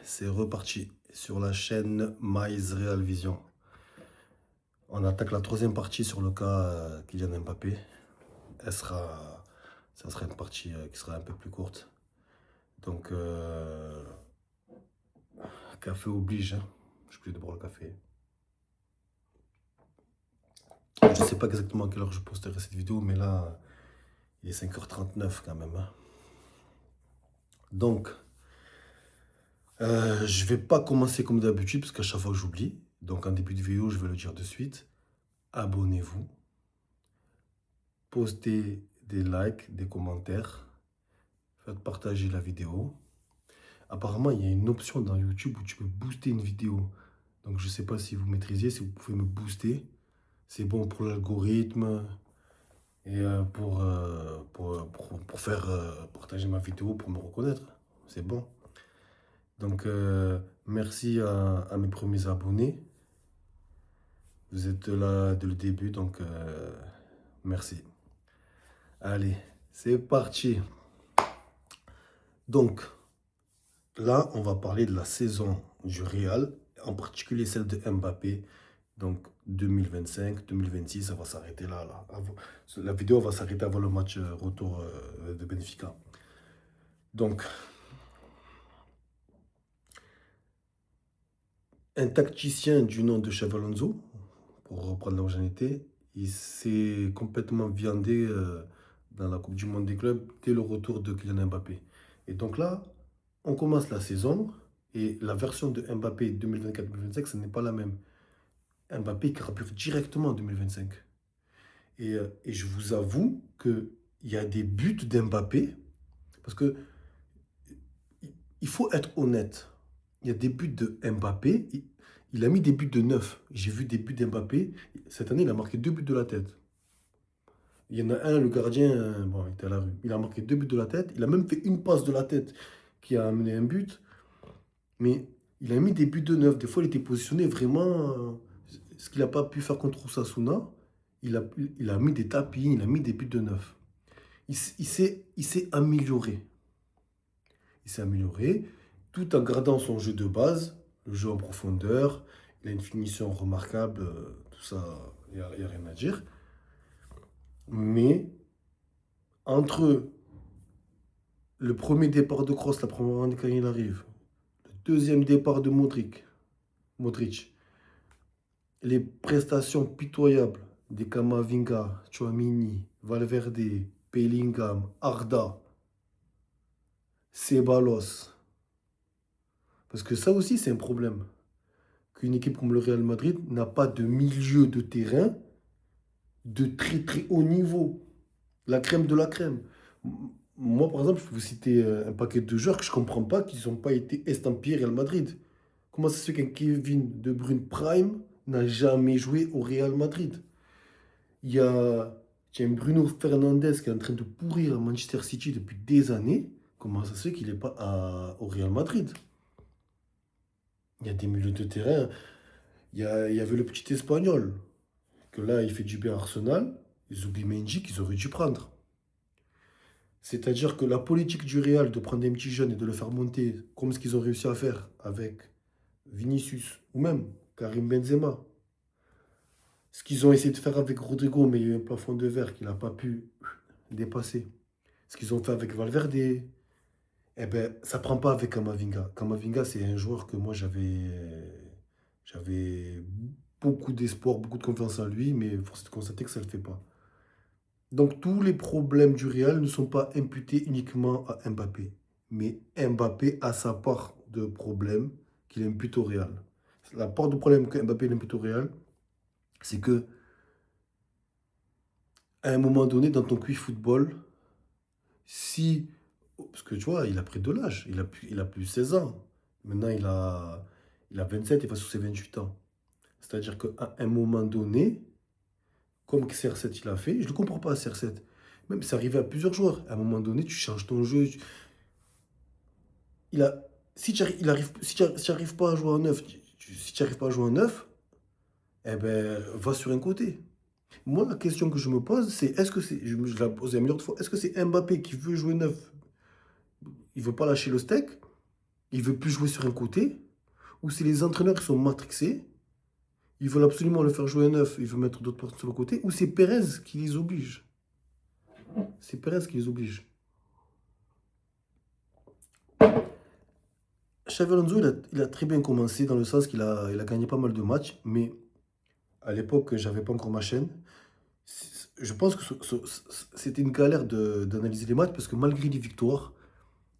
c'est reparti sur la chaîne Maïs Real Vision. On attaque la troisième partie sur le cas Kylian Mbappé. Ça sera une partie qui sera un peu plus courte. Donc, café oblige, hein. Je suis obligé de boire le café. Je ne sais pas exactement à quelle heure je posterai cette vidéo, mais là, il est 5h39 quand même, hein. Donc, je vais pas commencer comme d'habitude, parce qu'à chaque fois j'oublie. Donc, en début de vidéo, je vais le dire de suite. Abonnez-vous. Postez des likes, des commentaires. Faites partager la vidéo. Apparemment, il y a une option dans YouTube où tu peux booster une vidéo. Donc, je ne sais pas si vous maîtrisez, si vous pouvez me booster. C'est bon pour l'algorithme et pour faire partager ma vidéo, pour me reconnaître. C'est bon. Donc, merci à mes premiers abonnés. Vous êtes là dès le début, donc merci. Allez, c'est parti. Donc, là, on va parler de la saison du Real, en particulier celle de Mbappé. Donc, 2025-2026, ça va s'arrêter là. La vidéo va s'arrêter avant le match retour de Benfica. Donc, un tacticien du nom de Xabi Alonso, pour reprendre là où j'en étais, il s'est complètement viandé dans la Coupe du Monde des clubs dès le retour de Kylian Mbappé. Et donc là, on commence la saison et la version de Mbappé 2024-2025, ce n'est pas la même. Mbappé carbure directement en 2025. Et je vous avoue qu'il y a des buts d'Mbappé, parce que il faut être honnête. Il y a des buts de Mbappé, il a mis des buts de neuf. J'ai vu des buts d'Mbappé. Cette année, il a marqué 2 buts de la tête. Il y en a un, le gardien, bon, il était à la rue. Il a marqué 2 buts de la tête. Il a même fait une passe de la tête qui a amené un but. Mais il a mis des buts de neuf. Des fois, il était positionné vraiment. Ce qu'il n'a pas pu faire contre Osasuna, il a mis des tapis, il a mis des buts de neuf. Il s'est amélioré. Il s'est amélioré tout en gardant son jeu de base, le jeu en profondeur. Il a une finition remarquable, tout ça, il n'y a rien à dire. Mais entre le premier départ de Kroos, la première année quand il arrive, le deuxième départ de Modric, les prestations pitoyables des Camavinga, Tchouaméni, Valverde, Bellingham, Arda, Ceballos. Parce que ça aussi, c'est un problème. Qu'une équipe comme le Real Madrid n'a pas de milieu de terrain de très très haut niveau. La crème de la crème. Moi, par exemple, je peux vous citer un paquet de joueurs que je ne comprends pas qui n'ont pas été estampillés Real Madrid. Comment ça se fait qu'un Kevin De Bruyne Prime n'a jamais joué au Real Madrid? Il y a tiens, Bruno Fernandes qui est en train de pourrir à Manchester City depuis des années. Comment ça se fait qu'il n'est pas au Real Madrid? Il y a des milieux de terrain. Il y avait le petit Espagnol, que là, il fait du bien à Arsenal. Zubimendi qu'ils auraient dû prendre. C'est-à-dire que la politique du Real de prendre un petit jeune et de le faire monter, comme ce qu'ils ont réussi à faire avec Vinicius ou même Karim Benzema, ce qu'ils ont essayé de faire avec Rodrigo, mais il y a eu un plafond de verre qu'il n'a pas pu dépasser. Ce qu'ils ont fait avec Valverde, eh ben, ça ne prend pas avec Kamavinga. Kamavinga, c'est un joueur que moi j'avais beaucoup d'espoir, beaucoup de confiance en lui, mais force est de constater que ça ne le fait pas. Donc tous les problèmes du Real ne sont pas imputés uniquement à Mbappé. Mais Mbappé a sa part de problème qu'il impute au Real. La part de problème que Mbappé impute au Real, c'est que à un moment donné, dans ton QI football, si... Parce que tu vois, il a pris de l'âge, il a plus 16 ans. Maintenant, il a 27, il va sur ses 28 ans. C'est-à-dire qu'à un moment donné, comme CR7 il a fait, je ne le comprends pas CR7. Même c'est arrivé à plusieurs joueurs. À un moment donné, tu changes ton jeu. Il a, si tu n'arrives pas à jouer en neuf, si tu n'arrives pas à jouer en neuf, eh ben, va sur un côté. Moi, la question que je me pose, c'est est-ce que c'est, je l'ai posé un million de fois, est-ce que c'est Mbappé qui veut jouer neuf, il veut pas lâcher le steak, il veut plus jouer sur un côté, ou c'est les entraîneurs qui sont matrixés, ils veulent absolument le faire jouer à 9, ils veulent mettre d'autres personnes sur le côté, ou c'est Pérez qui les oblige. C'est Pérez qui les oblige. Xabi Alonso, il a très bien commencé dans le sens il a gagné pas mal de matchs, mais à l'époque, j'avais pas encore ma chaîne. Je pense que c'était une galère d'analyser les matchs parce que malgré les victoires,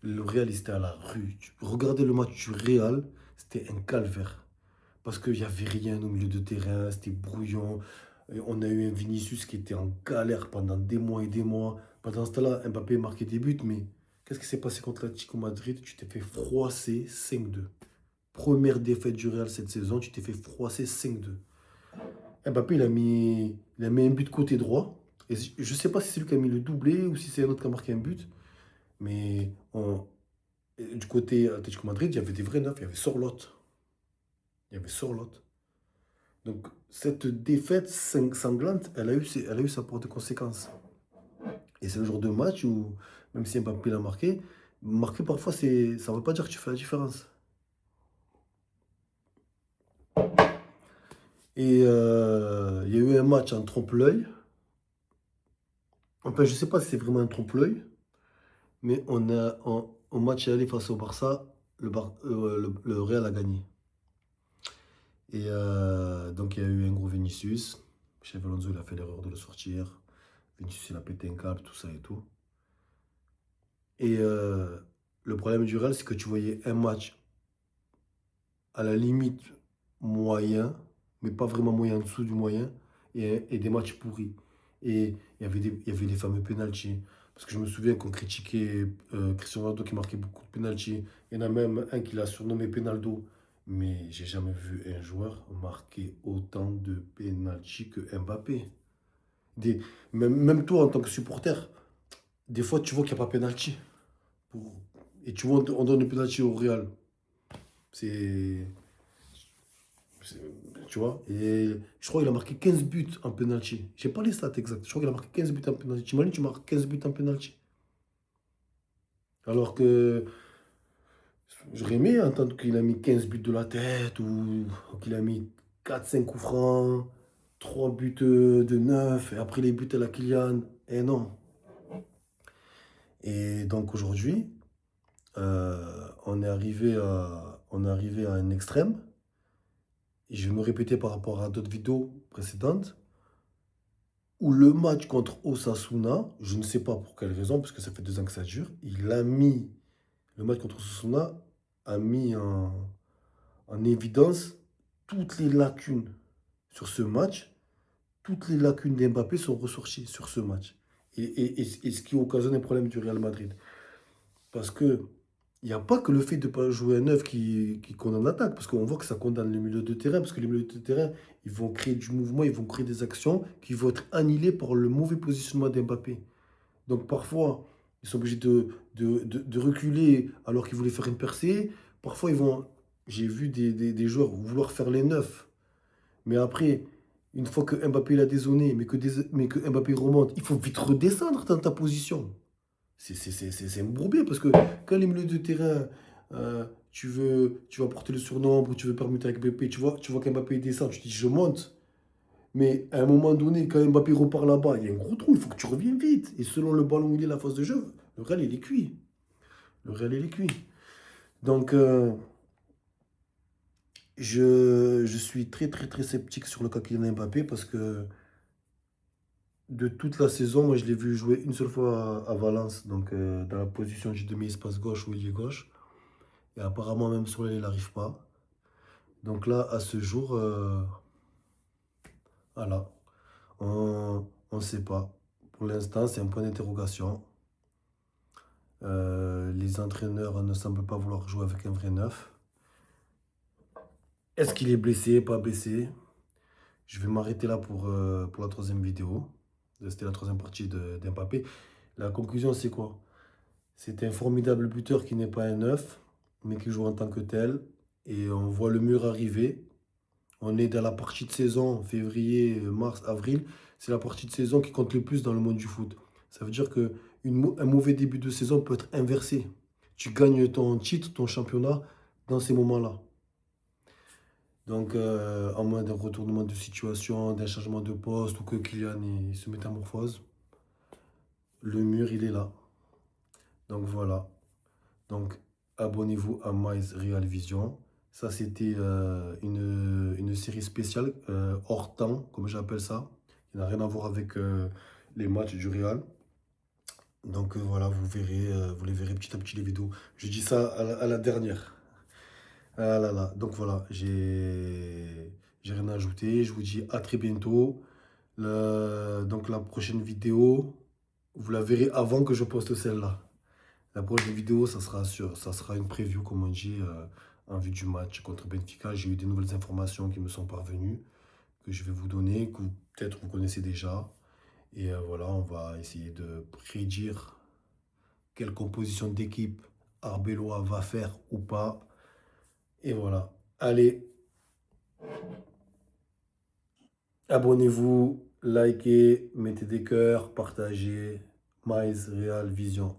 le Real, il était à la rue. Tu regardais le match du Real, c'était un calvaire. Parce qu'il n'y avait rien au milieu de terrain, c'était brouillon. Et on a eu un Vinicius qui était en galère pendant des mois et des mois. Pendant ce temps-là, Mbappé marquait des buts, mais qu'est-ce qui s'est passé contre l'Atlético Madrid? Tu t'es fait froisser 5-2. Première défaite du Real cette saison, tu t'es fait froisser 5-2. Mbappé, il a mis un but côté droit. Et je ne sais pas si c'est lui qui a mis le doublé ou si c'est un autre qui a marqué un but. Mais du côté Atlético Madrid, il y avait des vrais neufs. Il y avait Sorloth. Il y avait Sorloth. Donc, cette défaite sanglante, elle a eu sa porte de conséquences. Et c'est le genre de match où, même si Mbappé l'a marqué, marquer parfois, ça ne veut pas dire que tu fais la différence. Et il y a eu un match en trompe-l'œil. Enfin, je ne sais pas si c'est vraiment un trompe-l'œil, mais au match aller face au Barça, le Real a gagné. Et donc, il y a eu un gros Vinicius. Xabi Alonso, il a fait l'erreur de le sortir. Vinicius, il a pété un câble, tout ça et tout. Et le problème du Real, c'est que tu voyais un match à la limite moyen, mais pas vraiment moyen en dessous du moyen, et des matchs pourris. Et il y avait les fameux pénaltys. Parce que je me souviens qu'on critiquait Cristiano Ronaldo qui marquait beaucoup de pénaltys. Il y en a même un qui l'a surnommé Penaldo. Mais j'ai jamais vu un joueur marquer autant de pénaltys que Mbappé. Des, même toi, en tant que supporter, des fois, tu vois qu'il n'y a pas pénalty. Pour- Et tu vois, on donne le pénalty au Real. C'est. c'est- Tu vois? Et je crois qu'il a marqué 15 buts en penalty. J'ai pas les stats exactes. Je crois qu'il a marqué 15 buts en penalty. T'imagines, tu marques 15 buts en penalty. Alors que j'aurais aimé entendre qu'il a mis 15 buts de la tête ou qu'il a mis 4 5 coups francs, 3 buts de 9 et après les buts à la Kylian. Et non. Et donc aujourd'hui, on est arrivé à un extrême. Et je vais me répéter par rapport à d'autres vidéos précédentes, où le match contre Osasuna, je ne sais pas pour quelle raison, parce que ça fait 2 ans que ça dure, le match contre Osasuna a mis en évidence toutes les lacunes sur ce match. Toutes les lacunes d'Mbappé sont ressorties sur ce match. Et ce qui occasionne un problème du Real Madrid. Parce que il n'y a pas que le fait de ne pas jouer à 9 qui condamne l'attaque, parce qu'on voit que ça condamne le milieu de terrain, parce que les milieux de terrain, ils vont créer du mouvement, ils vont créer des actions qui vont être annihilées par le mauvais positionnement d'Mbappé. Donc parfois, ils sont obligés de reculer alors qu'ils voulaient faire une percée. Parfois, j'ai vu des joueurs vouloir faire les neufs. Mais après, une fois que Mbappé l'a dézonné, mais que Mbappé remonte, il faut vite redescendre dans ta position. C'est un bourbier parce que quand les milieux de terrain, tu vas porter le surnombre, tu veux permuter avec Mbappé, tu vois qu'Mbappé descend, tu te dis je monte. Mais à un moment donné, quand Mbappé repart là-bas, il y a un gros trou, il faut que tu reviennes vite. Et selon le ballon où il est, la phase de jeu, le Real, il est cuit. Le Real, il est cuit. Donc, je suis très, très, très sceptique sur le cas Kylian Mbappé parce que de toute la saison, moi, je l'ai vu jouer une seule fois à Valence, donc dans la position du demi-espace gauche ou ailier gauche. Et apparemment, même sur l'aile, il n'arrive pas. Donc là, à ce jour, voilà, on ne sait pas. Pour l'instant, c'est un point d'interrogation. Les entraîneurs ne semblent pas vouloir jouer avec un vrai neuf. Est-ce qu'il est blessé, pas blessé? Je vais m'arrêter là pour la troisième vidéo. C'était la troisième partie d'Mbappé. La conclusion, c'est quoi? C'est un formidable buteur qui n'est pas un neuf, mais qui joue en tant que tel. Et on voit le mur arriver. On est dans la partie de saison, février, mars, avril. C'est la partie de saison qui compte le plus dans le monde du foot. Ça veut dire que un mauvais début de saison peut être inversé. tu gagnes ton titre, ton championnat dans ces moments-là. Donc, en moins d'un retournement de situation, d'un changement de poste ou que Kylian il se métamorphose, le mur, il est là. Donc, voilà. Donc, abonnez-vous à Miles Real Vision. Ça, c'était une série spéciale, hors temps, comme j'appelle ça. Il n'a rien à voir avec les matchs du Real. Donc, voilà, vous les verrez petit à petit les vidéos. Je dis ça à la dernière. Ah là là. Donc, voilà, j'ai rien à ajouter. Je vous dis à très bientôt. Donc, la prochaine vidéo, vous la verrez avant que je poste celle-là. La prochaine vidéo, ça sera une preview, comme on dit, en vue du match contre Benfica. J'ai eu des nouvelles informations qui me sont parvenues, que je vais vous donner, que peut-être vous connaissez déjà. Et voilà, on va essayer de prédire quelle composition d'équipe Arbeloa va faire ou pas. Et voilà. Allez, abonnez-vous, likez, mettez des cœurs, partagez. Miles Real Vision.